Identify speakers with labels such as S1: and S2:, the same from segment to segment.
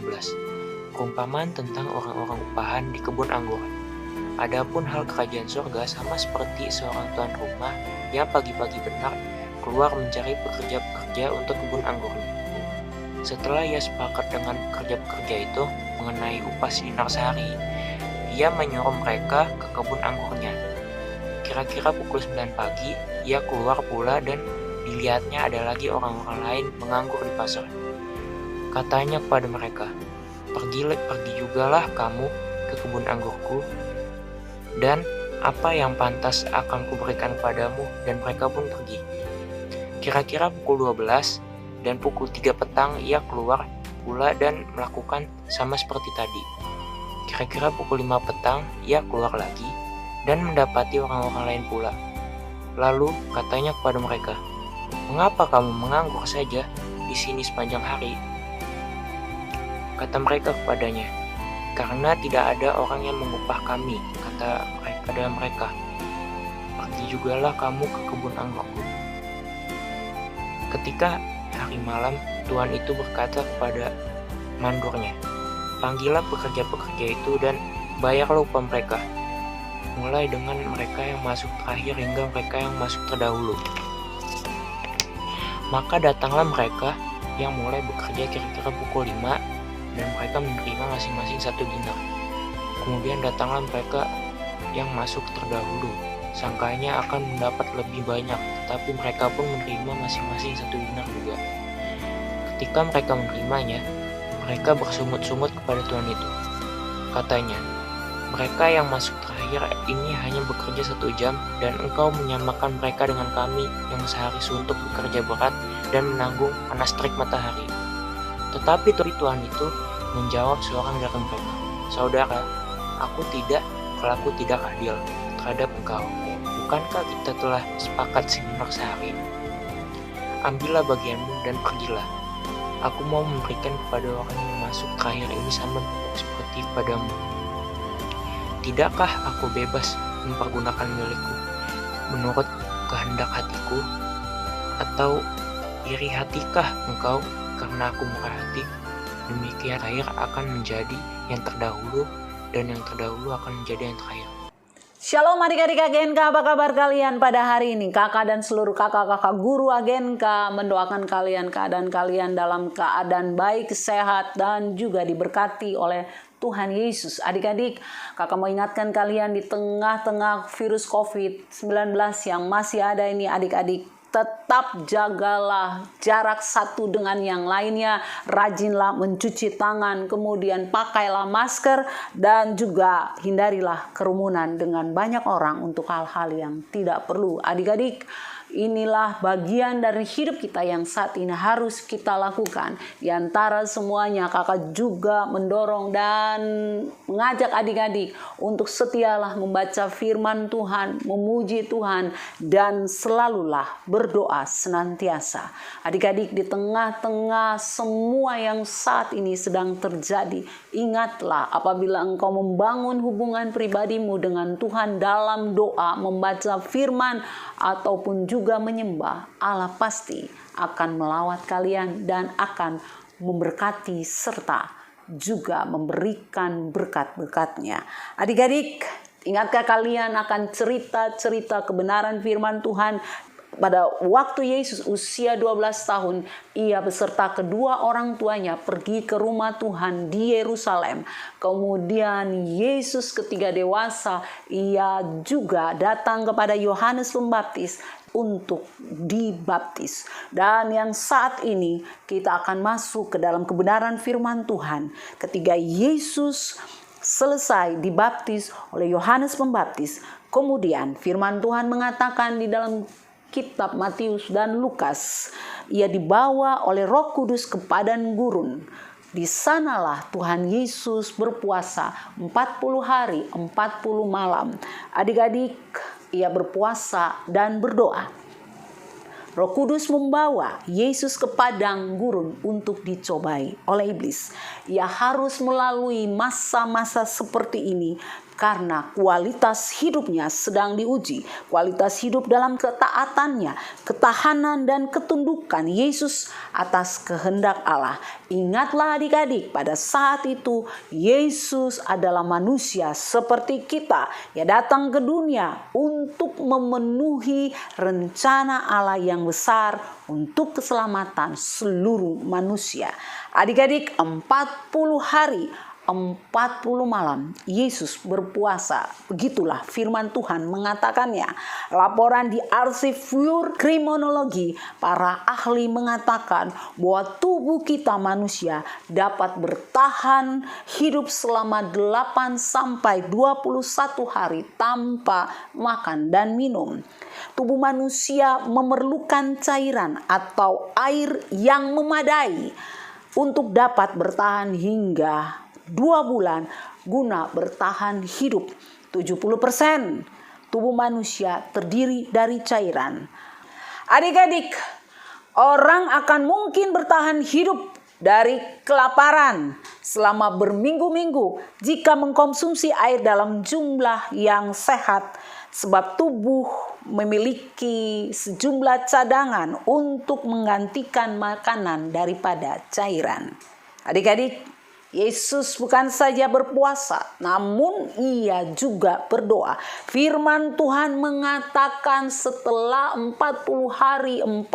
S1: 16. Perumpamaan tentang orang-orang upahan di kebun anggur. Adapun hal kerajaan surga sama seperti seorang tuan rumah yang pagi-pagi benar keluar mencari pekerja-pekerja untuk kebun anggurnya. Setelah ia sepakat dengan pekerja-pekerja itu mengenai upah dinar sehari, ia menyuruh mereka ke kebun anggurnya. Kira-kira pukul 9 pagi, ia keluar pula dan dilihatnya ada lagi orang-orang lain menganggur di pasar. Katanya kepada mereka, pergi jugalah kamu ke kebun anggurku, dan apa yang pantas akan kuberikan padamu, dan mereka pun pergi. Kira-kira pukul 12 dan pukul 3 petang ia keluar pula dan melakukan sama seperti tadi. Kira-kira pukul 5 petang ia keluar lagi dan mendapati orang-orang lain pula. Lalu katanya kepada mereka, "Mengapa kamu menganggur saja di sini sepanjang hari?" Kata mereka kepadanya, "Karena tidak ada orang yang mengupah kami," kata mereka. "Pergi jugalah kamu ke kebun anggurku." Ketika hari malam, tuan itu berkata kepada mandornya, "Panggillah pekerja-pekerja itu dan bayarlah upah mereka, mulai dengan mereka yang masuk terakhir hingga mereka yang masuk terdahulu." Maka datanglah mereka yang mulai bekerja kira-kira pukul 5 dan mereka menerima masing-masing 1 dinar. Kemudian datanglah mereka yang masuk terdahulu, sangkanya akan mendapat lebih banyak, tetapi mereka pun menerima masing-masing 1 dinar juga. Ketika mereka menerimanya, mereka bersungut-sungut kepada tuan itu. Katanya, "Mereka yang masuk terakhir ini hanya bekerja 1 jam, dan engkau menyamakan mereka dengan kami yang sehari suntuk bekerja berat dan menanggung panas terik matahari." Tetapi tuan itu menjawab seorang dari mereka, "Saudara, aku tidak adil terhadap engkau. Bukankah kita telah sepakat sedinar sehari? Ambillah bagianmu dan pergilah. Aku mau memberikan kepada orang yang masuk terakhir ini sama seperti padamu. Tidakkah aku bebas mempergunakan milikku menurut kehendak hatiku? Atau iri hatikah engkau karena aku murah hati? Demikian terakhir akan menjadi yang terdahulu, dan yang terdahulu akan menjadi yang terakhir."
S2: Shalom adik-adik AGNK, apa kabar kalian pada hari ini? Kakak dan seluruh kakak-kakak guru AGNK mendoakan keadaan kalian dalam keadaan baik, sehat, dan juga diberkati oleh Tuhan Yesus. Adik-adik, kakak mau ingatkan kalian di tengah-tengah virus COVID-19 yang masih ada ini, adik-adik, tetap jagalah jarak satu dengan yang lainnya, rajinlah mencuci tangan, kemudian pakailah masker, dan juga hindarilah kerumunan dengan banyak orang untuk hal-hal yang tidak perlu. Adik-adik, inilah bagian dari hidup kita yang saat ini harus kita lakukan. Di antara semuanya, kakak juga mendorong dan mengajak adik-adik untuk setialah membaca firman Tuhan, memuji Tuhan, dan selalulah berdoa senantiasa. Adik-adik, di tengah-tengah semua yang saat ini sedang terjadi, ingatlah apabila engkau membangun hubungan pribadimu dengan Tuhan dalam doa, membaca firman, ataupun juga menyembah, Allah pasti akan melawat kalian dan akan memberkati serta juga memberikan berkat-berkatnya. Adik-adik, ingatkah kalian akan cerita-cerita kebenaran firman Tuhan? Pada waktu Yesus usia 12 tahun, ia beserta kedua orang tuanya pergi ke rumah Tuhan di Yerusalem. Kemudian Yesus ketika dewasa, ia juga datang kepada Yohanes Pembaptis untuk dibaptis. Dan yang saat ini kita akan masuk ke dalam kebenaran firman Tuhan. Ketika Yesus selesai dibaptis oleh Yohanes Pembaptis, kemudian firman Tuhan mengatakan di dalam kitab Matius dan Lukas, ia dibawa oleh Roh Kudus ke padang gurun. Di sanalah Tuhan Yesus berpuasa 40 hari, 40 malam. Adik-adik, ia berpuasa dan berdoa. Roh Kudus membawa Yesus ke padang gurun untuk dicobai oleh iblis. Ia harus melalui masa-masa seperti ini karena kualitas hidupnya sedang diuji. Kualitas hidup dalam ketaatannya, ketahanan dan ketundukan Yesus atas kehendak Allah. Ingatlah adik-adik, pada saat itu Yesus adalah manusia seperti kita. Ia datang ke dunia untuk memenuhi rencana Allah yang besar untuk keselamatan seluruh manusia. Adik-adik, 40 hari 40 malam Yesus berpuasa. Begitulah firman Tuhan mengatakannya. Laporan di arsip kriminologi, para ahli mengatakan bahwa tubuh kita manusia dapat bertahan hidup selama 8 sampai 21 hari tanpa makan dan minum. Tubuh manusia memerlukan cairan atau air yang memadai untuk dapat bertahan hingga 2 bulan guna bertahan hidup. 70% tubuh manusia terdiri dari cairan. Adik-adik, orang akan mungkin bertahan hidup dari kelaparan selama berminggu-minggu jika mengkonsumsi air dalam jumlah yang sehat, sebab tubuh memiliki sejumlah cadangan untuk menggantikan makanan daripada cairan. Adik-adik, Yesus bukan saja berpuasa, namun ia juga berdoa. Firman Tuhan mengatakan setelah 40 hari 40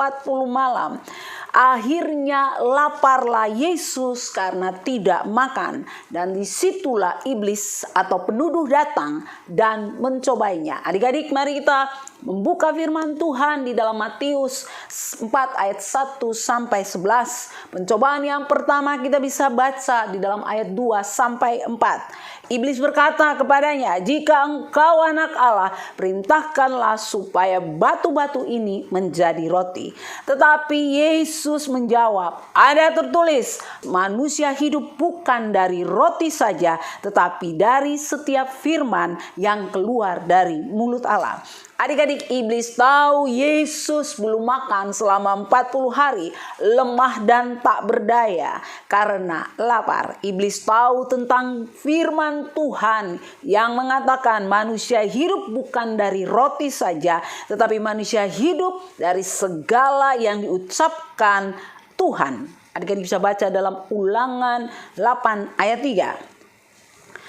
S2: malam, akhirnya laparlah Yesus karena tidak makan. Dan disitulah iblis atau penuduh datang dan mencobanya. Adik-adik, mari kita membuka firman Tuhan di dalam Matius 4 ayat 1 sampai 11. Pencobaan yang pertama kita bisa baca di dalam ayat 2 sampai 4. Iblis berkata kepadanya, "Jika engkau anak Allah, perintahkanlah supaya batu-batu ini menjadi roti." Tetapi Yesus menjawab, "Ada tertulis, manusia hidup bukan dari roti saja, tetapi dari setiap firman yang keluar dari mulut Allah." Adik-adik, iblis tahu Yesus belum makan selama 40 hari, lemah dan tak berdaya karena lapar. Iblis tahu tentang firman Tuhan yang mengatakan manusia hidup bukan dari roti saja, tetapi manusia hidup dari segala yang diucapkan Tuhan. Adik-adik bisa baca dalam Ulangan 8 ayat 3.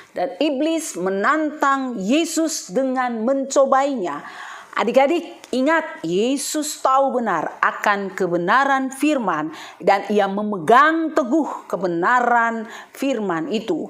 S2: Dan iblis menantang Yesus dengan mencobainya. Adik-adik, ingat, Yesus tahu benar akan kebenaran firman dan ia memegang teguh kebenaran firman itu.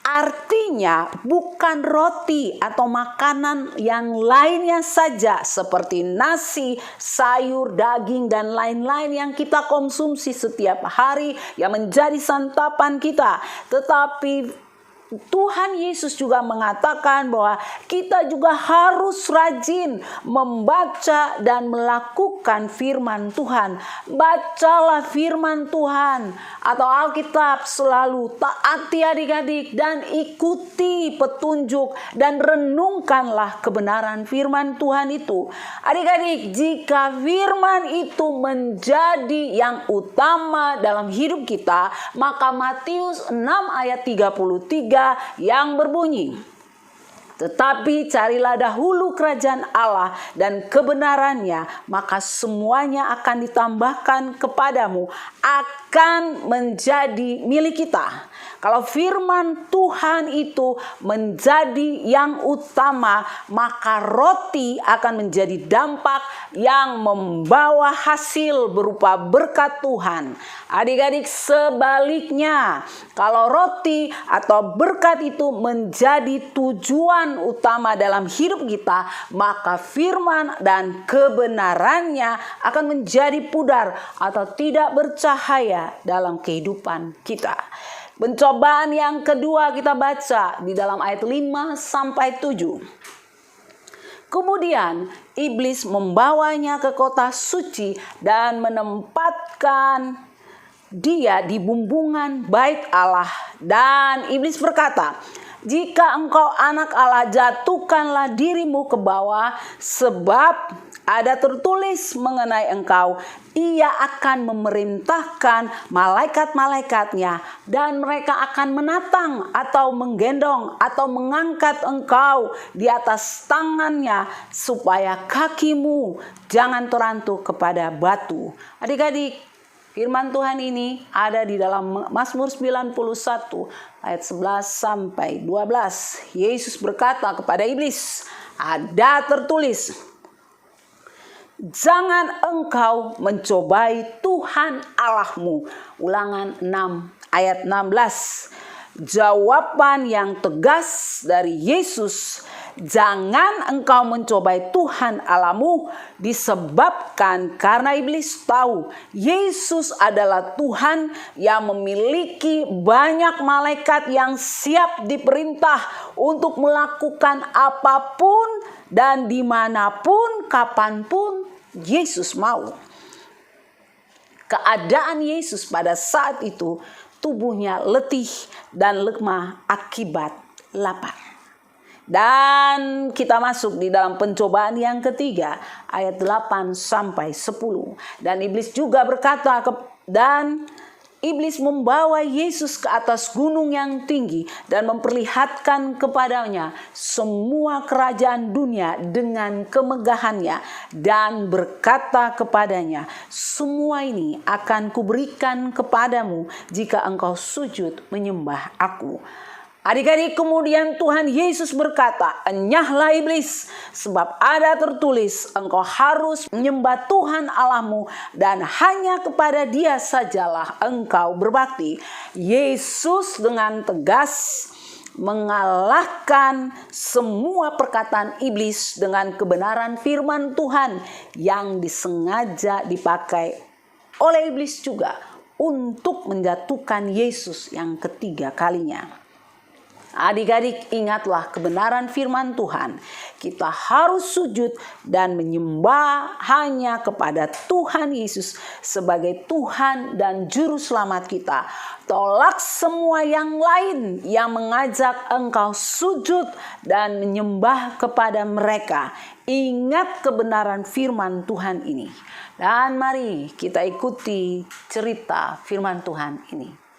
S2: Artinya bukan roti atau makanan yang lainnya saja seperti nasi, sayur, daging, dan lain-lain yang kita konsumsi setiap hari yang menjadi santapan kita. Tetapi Tuhan Yesus juga mengatakan bahwa kita juga harus rajin membaca dan melakukan firman Tuhan. Bacalah firman Tuhan atau Alkitab selalu, taati adik-adik dan ikuti petunjuk dan renungkanlah kebenaran firman Tuhan itu. Adik-adik, jika firman itu menjadi yang utama dalam hidup kita, maka Matius 6 ayat 33 yang berbunyi, "Tetapi carilah dahulu kerajaan Allah dan kebenarannya, maka semuanya akan ditambahkan kepadamu, akan menjadi milik kita." Kalau firman Tuhan itu menjadi yang utama, maka roti akan menjadi dampak yang membawa hasil berupa berkat Tuhan. Adik-adik, sebaliknya, kalau roti atau berkat itu menjadi tujuan utama dalam hidup kita, maka firman dan kebenarannya akan menjadi pudar atau tidak bercahaya dalam kehidupan kita. Pencobaan yang kedua kita baca di dalam ayat 5 sampai 7. Kemudian iblis membawanya ke kota suci dan menempatkan dia di bumbungan bait Allah. Dan iblis berkata, Jika engkau anak Allah, jatuhkanlah dirimu ke bawah, sebab ada tertulis mengenai engkau, Ia akan memerintahkan malaikat-malaikatnya, dan mereka akan menatang atau menggendong atau mengangkat engkau di atas tangannya, supaya kakimu jangan terantuk kepada batu. Adik-adik, firman Tuhan ini ada di dalam Mazmur 91 ayat 11 sampai 12. Yesus berkata kepada iblis, ada tertulis, jangan engkau mencobai Tuhan Allahmu. Ulangan 6 ayat 16. Jawaban yang tegas dari Yesus, jangan engkau mencobai Tuhan Allahmu, disebabkan karena iblis tahu Yesus adalah Tuhan yang memiliki banyak malaikat yang siap diperintah untuk melakukan apapun dan dimanapun, kapanpun Yesus mau. Keadaan Yesus pada saat itu, tubuhnya letih dan lemah akibat lapar. Dan kita masuk di dalam pencobaan yang ketiga, ayat 8 sampai 10. Dan iblis juga berkata, dan iblis membawa Yesus ke atas gunung yang tinggi dan memperlihatkan kepadanya semua kerajaan dunia dengan kemegahannya, dan berkata kepadanya, semua ini akan kuberikan kepadamu jika engkau sujud menyembah aku. Adik-adik, kemudian Tuhan Yesus berkata, enyahlah iblis, sebab ada tertulis, engkau harus menyembah Tuhan Allahmu dan hanya kepada Dia sajalah engkau berbakti. Yesus dengan tegas mengalahkan semua perkataan iblis dengan kebenaran firman Tuhan yang disengaja dipakai oleh iblis juga untuk menjatuhkan Yesus yang ketiga kalinya. Adik-adik, ingatlah kebenaran firman Tuhan. Kita harus sujud dan menyembah hanya kepada Tuhan Yesus sebagai Tuhan dan Juru Selamat kita. Tolak semua yang lain yang mengajak engkau sujud dan menyembah kepada mereka. Ingat kebenaran firman Tuhan ini. Dan mari kita ikuti cerita firman Tuhan ini.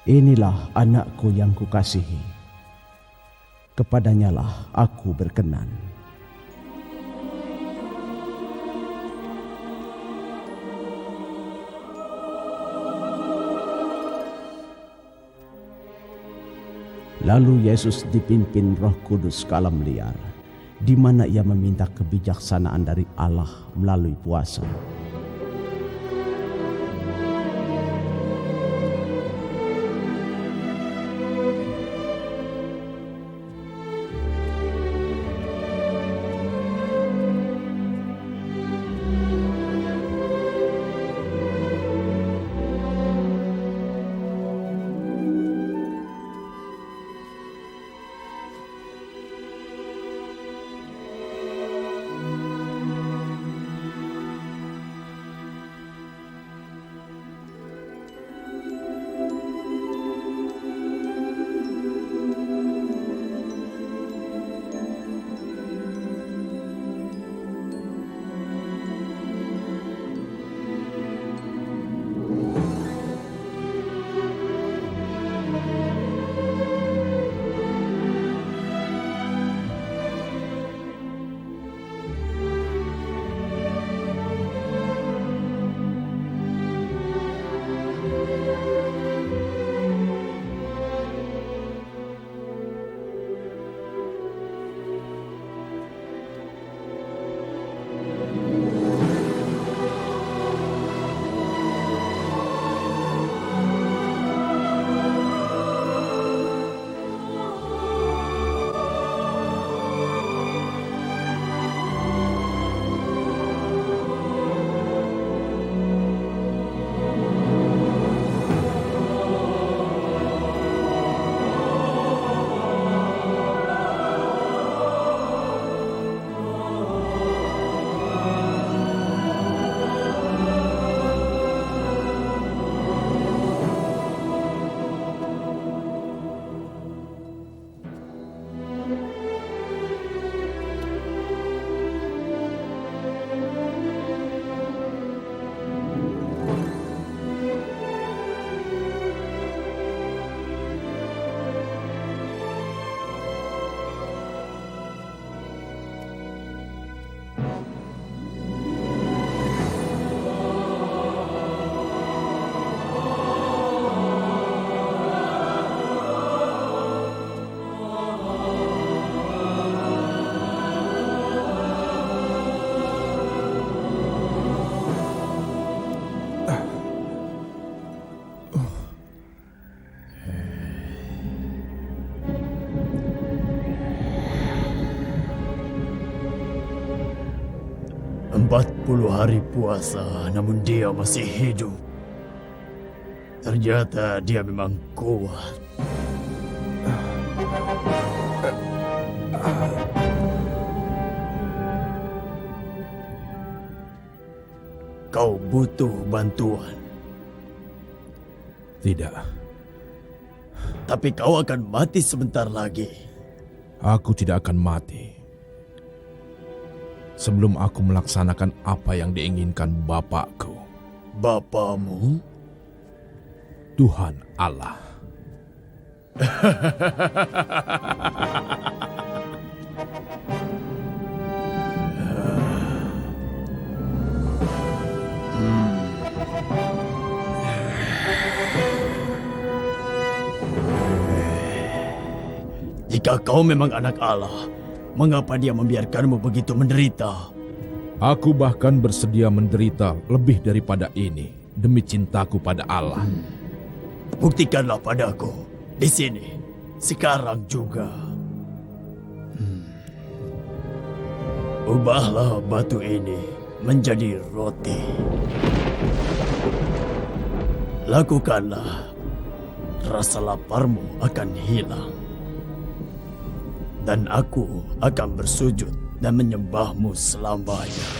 S3: Inilah anakku yang kukasihi, kepadanyalah aku berkenan. Lalu Yesus dipimpin Roh Kudus ke alam liar, di mana ia meminta kebijaksanaan dari Allah melalui puasa.
S4: Puluh hari puasa, namun dia masih hidup. Ternyata dia memang kuat. Kau butuh bantuan.
S5: Tidak,
S4: Tapi kau akan mati sebentar lagi.
S5: aku tidak akan mati sebelum aku melaksanakan apa yang diinginkan Bapakku,
S4: Bapamu?
S5: Tuhan Allah.
S4: Jika kau memang anak Allah, mengapa dia membiarkanmu begitu menderita?
S5: Aku bahkan bersedia menderita lebih daripada ini demi cintaku pada Allah.
S4: Buktikanlah padaku di sini, sekarang juga. Ubahlah batu ini menjadi roti. Lakukanlah, rasa laparmu akan hilang. Dan aku akan bersujud dan menyembahmu selamanya.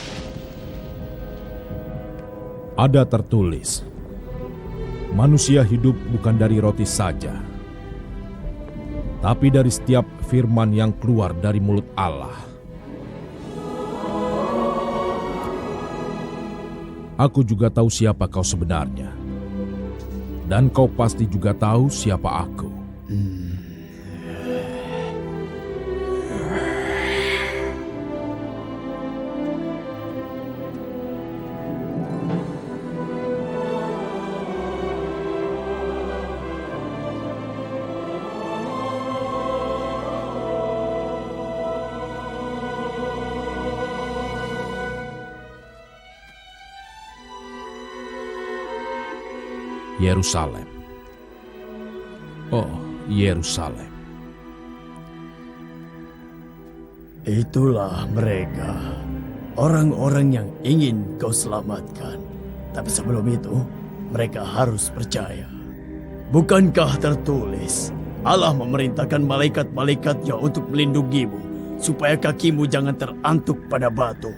S5: Ada tertulis, manusia hidup bukan dari roti saja, tapi dari setiap firman yang keluar dari mulut Allah. Aku juga tahu siapa kau sebenarnya, dan kau pasti juga tahu siapa aku. Yerusalem. Oh, Yerusalem.
S4: Itulah mereka, orang-orang yang ingin kau selamatkan. Tapi sebelum itu, mereka harus percaya. Bukankah tertulis, Allah memerintahkan malaikat-malaikatnya untuk melindungimu, supaya kakimu jangan terantuk pada batu.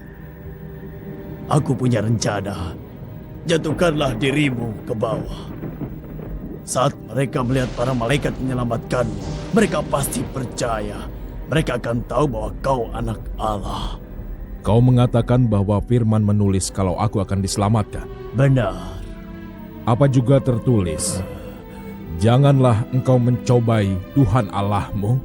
S4: Aku punya rencana. Jatuhkanlah dirimu ke bawah. Saat mereka melihat para malaikat menyelamatkanmu, mereka pasti percaya. Mereka akan tahu bahwa kau anak Allah.
S5: Kau mengatakan bahwa firman menulis kalau aku akan diselamatkan.
S4: Benar.
S5: Apa juga tertulis, janganlah engkau mencobai Tuhan Allahmu.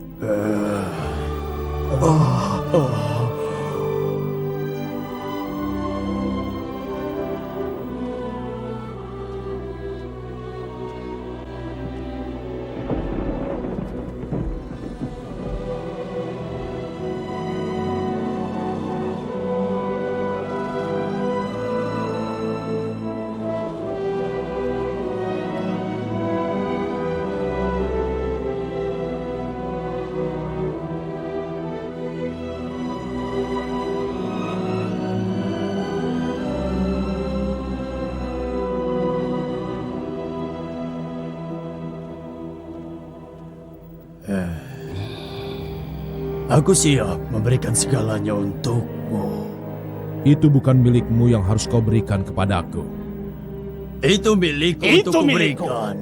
S4: Aku siap memberikan segalanya untukmu.
S5: Itu bukan milikmu yang harus kau berikan kepadaku.
S4: Itu milikku untuk kuberikan.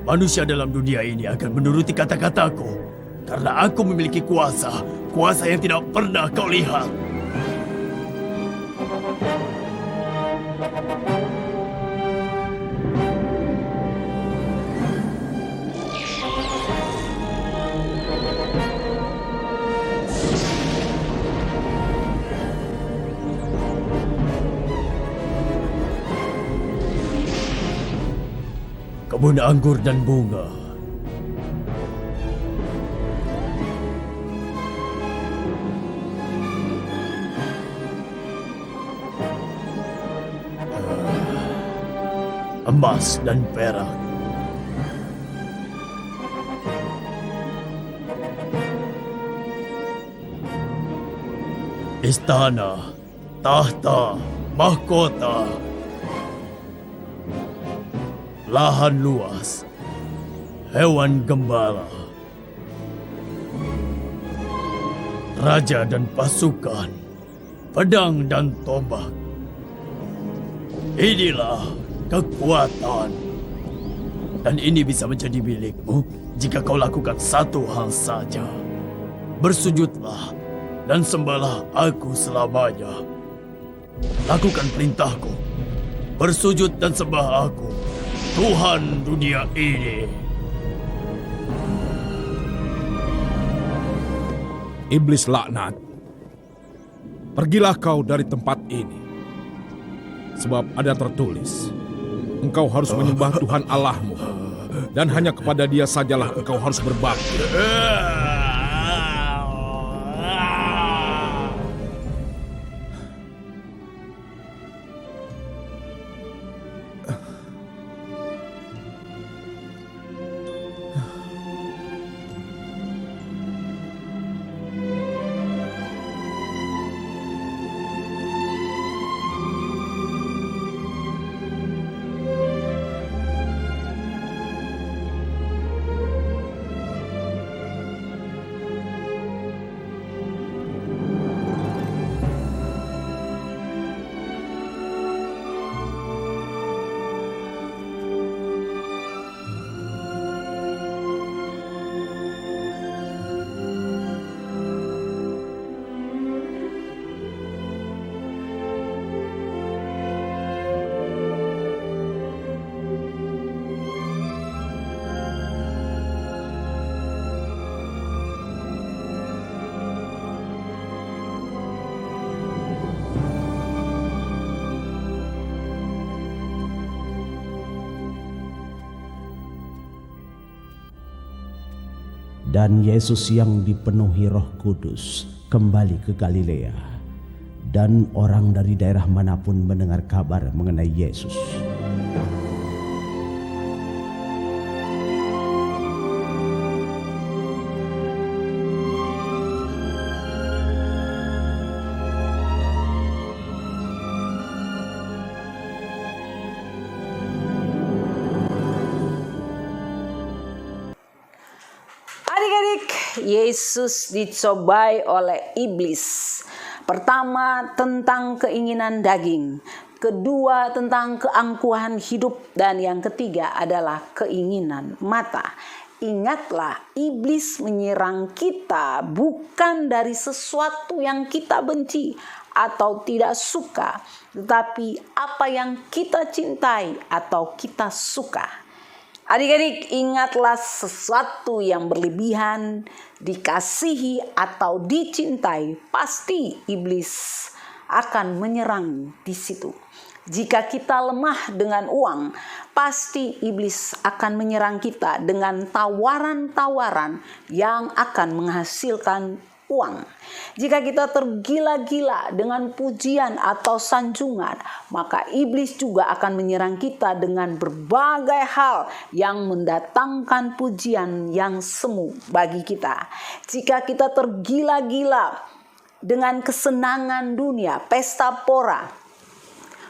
S4: Manusia dalam dunia ini akan menuruti kata-kataku. Karena aku memiliki kuasa. Kuasa yang tidak pernah kau lihat. kebun anggur dan bunga. Emas dan perak. Istana, tahta, mahkota, lahan luas, hewan gembala, raja dan pasukan, pedang dan tombak. Inilah kekuatan. Dan ini bisa menjadi milikmu jika kau lakukan satu hal saja. Bersujudlah dan sembahlah aku selamanya. Lakukan perintahku. Bersujud dan sembah aku, Tuhan dunia ini.
S5: Iblis laknat, pergilah kau dari tempat ini. Sebab ada tertulis, engkau harus menyembah Tuhan Allahmu, dan hanya kepada Dia sajalah engkau harus berbakti.
S3: Dan Yesus yang dipenuhi Roh Kudus kembali ke Galilea, dan orang dari daerah manapun mendengar kabar mengenai Yesus.
S2: Adik-adik, Yesus dicobai oleh iblis. Pertama tentang keinginan daging, kedua tentang keangkuhan hidup, dan yang ketiga adalah keinginan mata. Ingatlah, iblis menyerang kita bukan dari sesuatu yang kita benci atau tidak suka, tetapi apa yang kita cintai atau kita suka. Adik-adik, ingatlah, sesuatu yang berlebihan, dikasihi atau dicintai, pasti iblis akan menyerang di situ. Jika kita lemah dengan uang, pasti iblis akan menyerang kita dengan tawaran-tawaran yang akan menghasilkan uang. Jika kita tergila-gila dengan pujian atau sanjungan, maka iblis juga akan menyerang kita dengan berbagai hal yang mendatangkan pujian yang semu bagi kita. Jika kita tergila-gila dengan kesenangan dunia, pesta pora,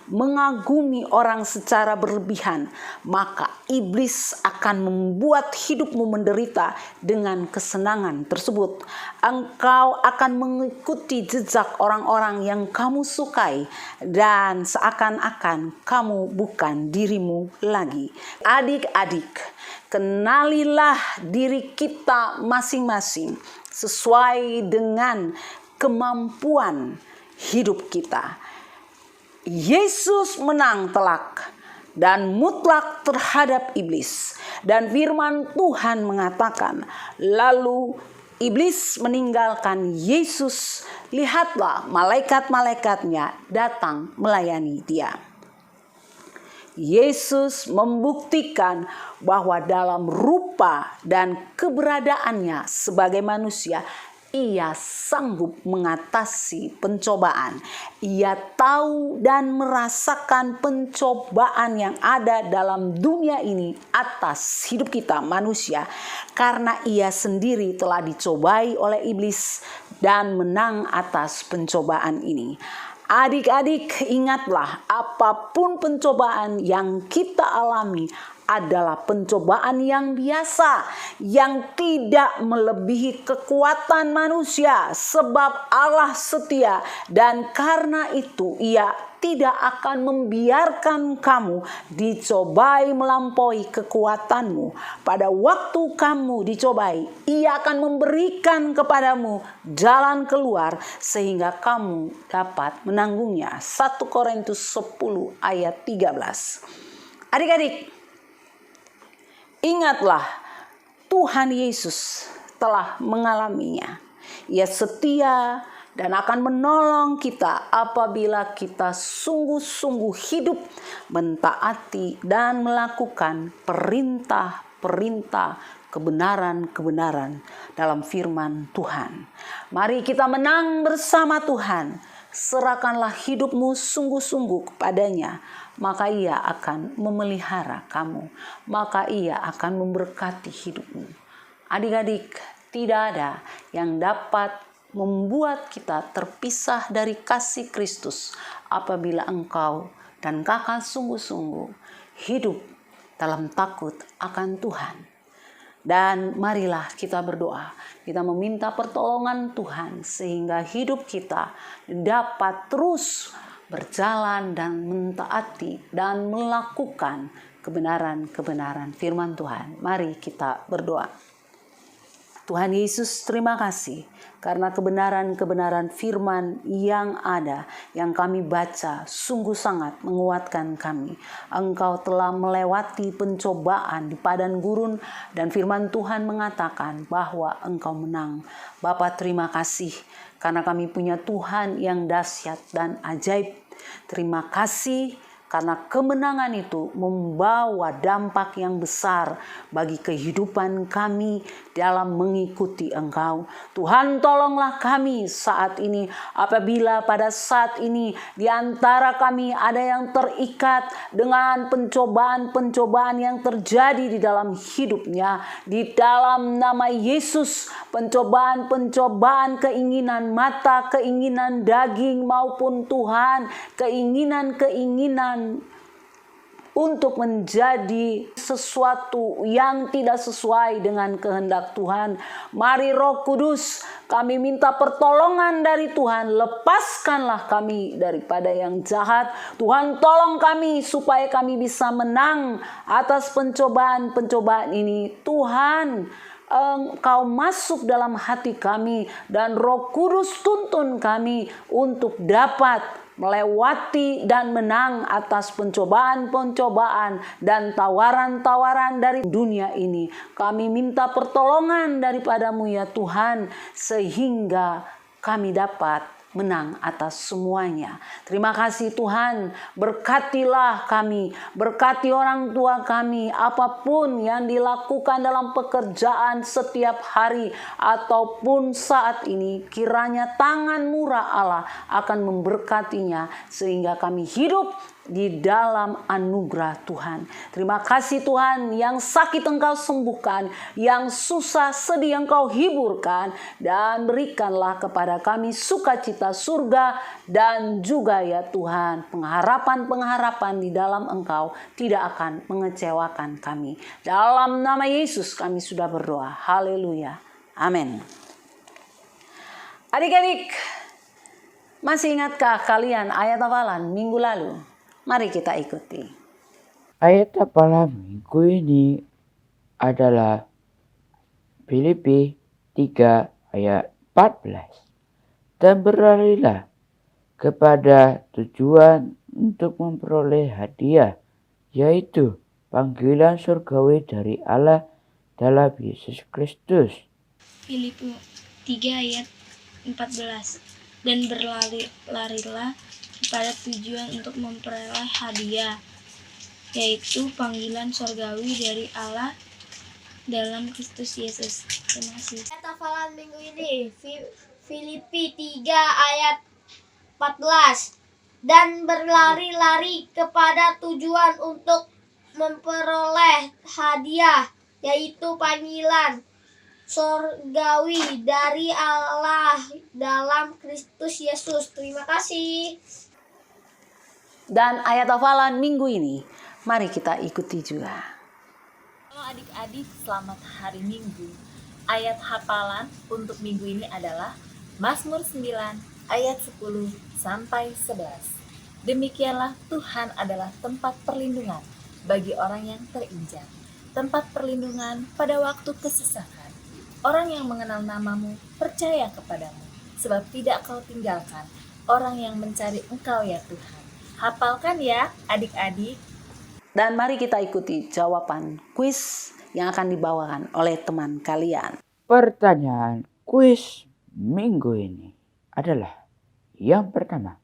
S2: mengagumi orang secara berlebihan, maka iblis akan membuat hidupmu menderita dengan kesenangan tersebut. Engkau akan mengikuti jejak orang-orang yang kamu sukai, dan seakan-akan kamu bukan dirimu lagi. Adik-adik, kenalilah diri kita masing-masing sesuai dengan kemampuan hidup kita. Yesus menang telak dan mutlak terhadap iblis. Dan firman Tuhan mengatakan, lalu iblis meninggalkan Yesus. Lihatlah, malaikat-malaikatnya datang melayani dia. Yesus membuktikan bahwa dalam rupa dan keberadaannya sebagai manusia, ia sanggup mengatasi pencobaan. Ia tahu dan merasakan pencobaan yang ada dalam dunia ini atas hidup kita manusia, karena ia sendiri telah dicobai oleh iblis dan menang atas pencobaan ini. Adik-adik, ingatlah, apapun pencobaan yang kita alami adalah pencobaan yang biasa, yang tidak melebihi kekuatan manusia, sebab Allah setia, dan karena itu Ia tidak akan membiarkan kamu dicobai melampaui kekuatanmu. Pada waktu kamu dicobai, Ia akan memberikan kepadamu jalan keluar sehingga kamu dapat menanggungnya. 1 Korintus 10 ayat 13. Adik-adik, ingatlah, Tuhan Yesus telah mengalaminya. Ia setia dan akan menolong kita apabila kita sungguh-sungguh hidup mentaati dan melakukan perintah-perintah kebenaran-kebenaran dalam firman Tuhan. Mari kita menang bersama Tuhan. Serahkanlah hidupmu sungguh-sungguh kepadanya, maka Ia akan memelihara kamu, maka Ia akan memberkati hidupmu. Adik-adik, tidak ada yang dapat membuat kita terpisah dari kasih Kristus apabila engkau dan kakak sungguh-sungguh hidup dalam takut akan Tuhan. Dan marilah kita berdoa, kita meminta pertolongan Tuhan sehingga hidup kita dapat terus berjalan dan mentaati dan melakukan kebenaran-kebenaran firman Tuhan. Mari kita berdoa. Tuhan Yesus, terima kasih karena kebenaran-kebenaran firman yang ada, yang kami baca, sungguh sangat menguatkan kami. Engkau telah melewati pencobaan di padang gurun dan firman Tuhan mengatakan bahwa Engkau menang. Bapa, terima kasih karena kami punya Tuhan yang dahsyat dan ajaib. Terima kasih karena kemenangan itu membawa dampak yang besar bagi kehidupan kami dalam mengikuti Engkau. Tuhan, tolonglah kami saat ini apabila pada saat ini di antara kami ada yang terikat dengan pencobaan-pencobaan yang terjadi di dalam hidupnya. Di dalam nama Yesus, pencobaan-pencobaan keinginan mata, keinginan daging maupun Tuhan, keinginan-keinginan untuk menjadi sesuatu yang tidak sesuai dengan kehendak Tuhan. Mari Roh Kudus, kami minta pertolongan dari Tuhan. Lepaskanlah kami daripada yang jahat. Tuhan, tolong kami supaya kami bisa menang atas pencobaan-pencobaan ini. Tuhan, Engkau masuk dalam hati kami dan Roh Kudus tuntun kami untuk dapat melewati dan menang atas pencobaan-pencobaan dan tawaran-tawaran dari dunia ini. Kami minta pertolongan daripadamu ya Tuhan, sehingga kami dapat menang atas semuanya. Terima kasih Tuhan, berkatilah kami, berkati orang tua kami, apapun yang dilakukan dalam pekerjaan setiap hari ataupun saat ini, kiranya tangan murah Allah akan memberkatinya sehingga kami hidup di dalam anugerah Tuhan. Terima kasih Tuhan, yang sakit Engkau sembuhkan, yang susah sedih Engkau hiburkan, dan berikanlah kepada kami sukacita surga dan juga ya Tuhan pengharapan-pengharapan di dalam Engkau tidak akan mengecewakan kami. Dalam nama Yesus kami sudah berdoa. Haleluya. Amin. Adik-adik, masih ingatkah kalian ayat hafalan minggu lalu? Mari kita ikuti.
S6: Ayat hafalan minggu ini adalah Filipi 3 ayat 14. Dan berlarilah kepada tujuan untuk memperoleh hadiah, yaitu panggilan surgawi dari Allah dalam Yesus Kristus.
S7: Filipi 3 ayat 14. Dan berlarilah kepada tujuan untuk memperoleh hadiah, yaitu panggilan sorgawi dari Allah dalam Kristus Yesus. Terima kasih.
S8: Ayat hafalan minggu ini Filipi 3 ayat 14. Dan berlari-lari kepada tujuan untuk memperoleh hadiah, yaitu panggilan sorgawi dari Allah dalam Kristus Yesus. Terima kasih.
S2: Dan ayat hafalan minggu ini, mari kita ikuti juga.
S9: Halo adik-adik, selamat hari Minggu. Ayat hafalan untuk minggu ini adalah Mazmur 9 ayat 10 sampai 11. Demikianlah Tuhan adalah tempat perlindungan bagi orang yang terinjak, tempat perlindungan pada waktu kesesakan. Orang yang mengenal namamu percaya kepadamu, sebab tidak kau tinggalkan orang yang mencari Engkau ya Tuhan. Hafalkan ya adik-adik.
S2: Dan mari kita ikuti jawaban kuis yang akan dibawakan oleh teman kalian.
S6: Pertanyaan kuis minggu ini adalah yang pertama.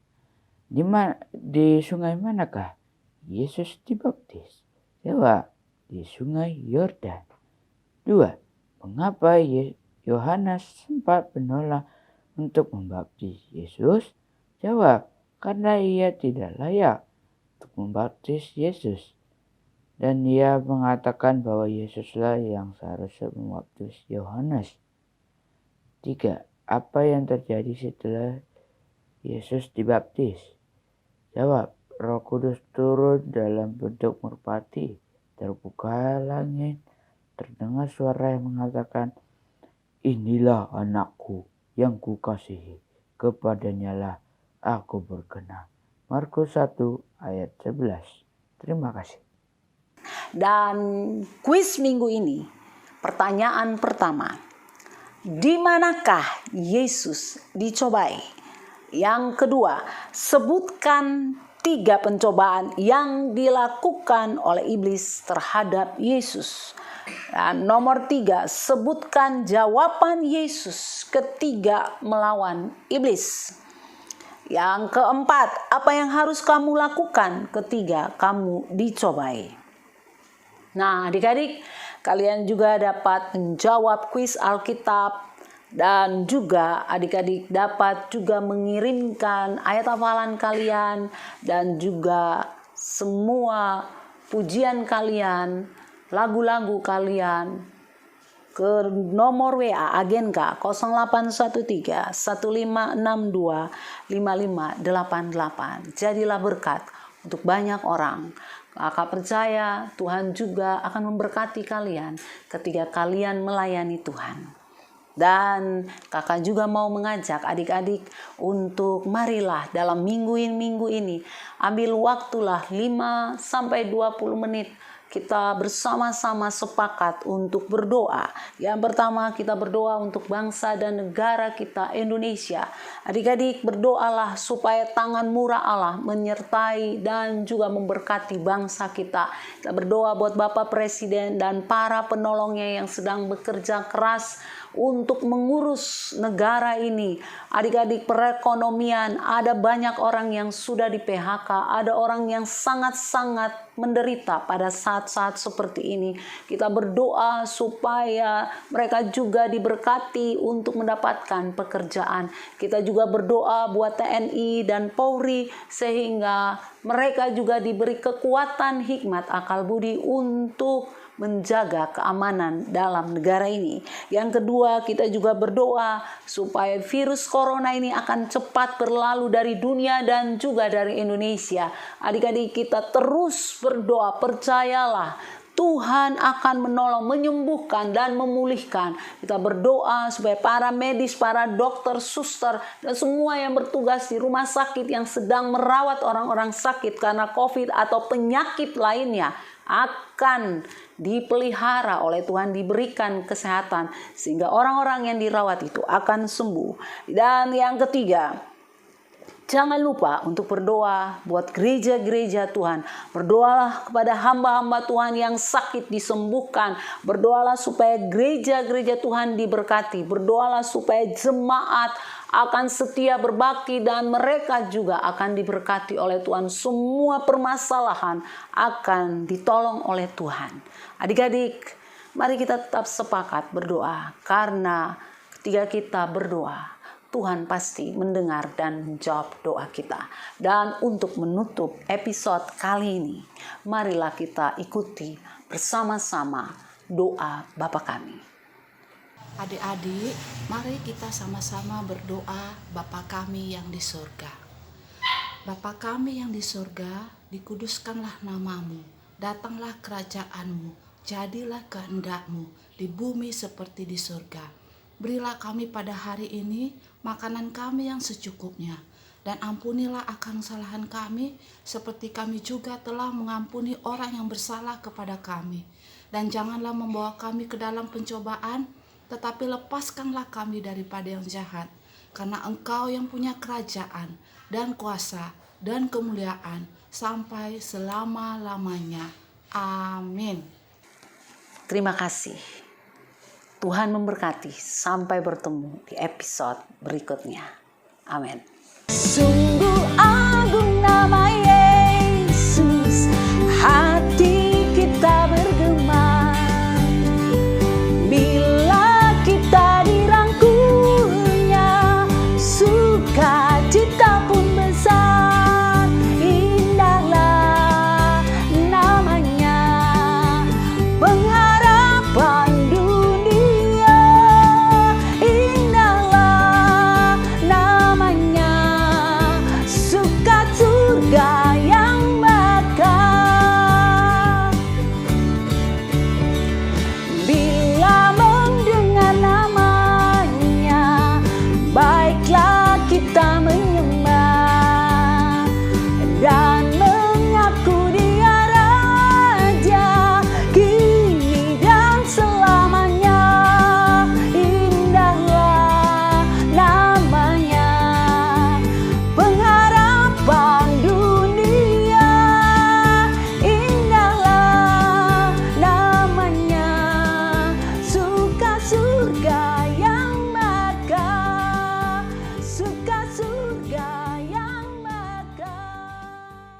S6: Di sungai manakah Yesus dibaptis? Jawab, di sungai Yordan. 2. Mengapa Yohanes sempat menolak untuk membaptis Yesus? Jawab, karena ia tidak layak untuk membaptis Yesus. Dan ia mengatakan bahwa Yesuslah yang seharusnya membaptis Yohanes. 3. Apa yang terjadi setelah Yesus dibaptis? Jawab, Roh Kudus turun dalam bentuk merpati, terbuka langit, terdengar suara yang mengatakan, inilah anakku yang kukasihi, kepadanyalah aku berkenan. Markus 1 ayat 11. Terima kasih.
S2: Dan kuis minggu ini, pertanyaan pertama, di manakah Yesus dicobai? Yang kedua, sebutkan 3 pencobaan yang dilakukan oleh iblis terhadap Yesus. Dan nomor 3, sebutkan jawaban Yesus ketika melawan iblis. Yang keempat, apa yang harus kamu lakukan ketika kamu dicobai? Nah, adik-adik, kalian juga dapat menjawab kuis Alkitab. Dan juga adik-adik dapat juga mengirimkan ayat hafalan kalian dan juga semua pujian kalian, lagu-lagu kalian ke nomor WA Agenka 0813 1562 5588. Jadilah berkat untuk banyak orang. Kakak percaya Tuhan juga akan memberkati kalian ketika kalian melayani Tuhan. Dan kakak juga mau mengajak adik-adik untuk marilah dalam minggu ini ambil waktulah 5-20 menit kita bersama-sama sepakat untuk berdoa. Yang pertama kita berdoa untuk bangsa dan negara kita Indonesia. Adik-adik berdoalah supaya tangan murah Allah menyertai dan juga memberkati bangsa kita. Kita berdoa buat Bapak Presiden dan para penolongnya yang sedang bekerja keras untuk mengurus negara ini. Adik-adik perekonomian, ada banyak orang yang sudah di PHK, ada orang yang sangat-sangat menderita pada saat-saat seperti ini. Kita berdoa supaya mereka juga diberkati untuk mendapatkan pekerjaan. Kita juga berdoa buat TNI dan Polri sehingga mereka juga diberi kekuatan, hikmat, akal budi untuk menjaga keamanan dalam negara ini. Yang kedua, kita juga berdoa supaya virus corona ini akan cepat berlalu dari dunia dan juga dari Indonesia. Adik-adik kita terus berdoa, percayalah Tuhan akan menolong, menyembuhkan dan memulihkan. Kita berdoa supaya para medis, para dokter, suster, dan semua yang bertugas di rumah sakit yang sedang merawat orang-orang sakit karena COVID atau penyakit lainnya akan dipelihara oleh Tuhan, diberikan kesehatan sehingga orang-orang yang dirawat itu akan sembuh. Dan yang ketiga, jangan lupa untuk berdoa buat gereja-gereja Tuhan. Berdoalah kepada hamba-hamba Tuhan yang sakit disembuhkan. Berdoalah supaya gereja-gereja Tuhan diberkati. Berdoalah supaya jemaat akan setia berbakti, dan mereka juga akan diberkati oleh Tuhan. Semua permasalahan akan ditolong oleh Tuhan. Adik-adik, mari kita tetap sepakat berdoa, karena ketika kita berdoa, Tuhan pasti mendengar dan menjawab doa kita. Dan untuk menutup episode kali ini, marilah kita ikuti bersama-sama doa Bapa kami.
S10: Adik-adik, mari kita sama-sama berdoa Bapa kami yang di surga. Bapa kami yang di surga, dikuduskanlah namamu, datanglah kerajaanmu, jadilah kehendak-Mu di bumi seperti di surga. Berilah kami pada hari ini makanan kami yang secukupnya, dan ampunilah akan kesalahan kami seperti kami juga telah mengampuni orang yang bersalah kepada kami. Dan janganlah membawa kami ke dalam pencobaan, tetapi lepaskanlah kami daripada yang jahat. Karena Engkau yang punya kerajaan dan kuasa dan kemuliaan sampai selama-lamanya. Amin.
S2: Terima kasih. Tuhan memberkati. Sampai bertemu di episode berikutnya. Amin.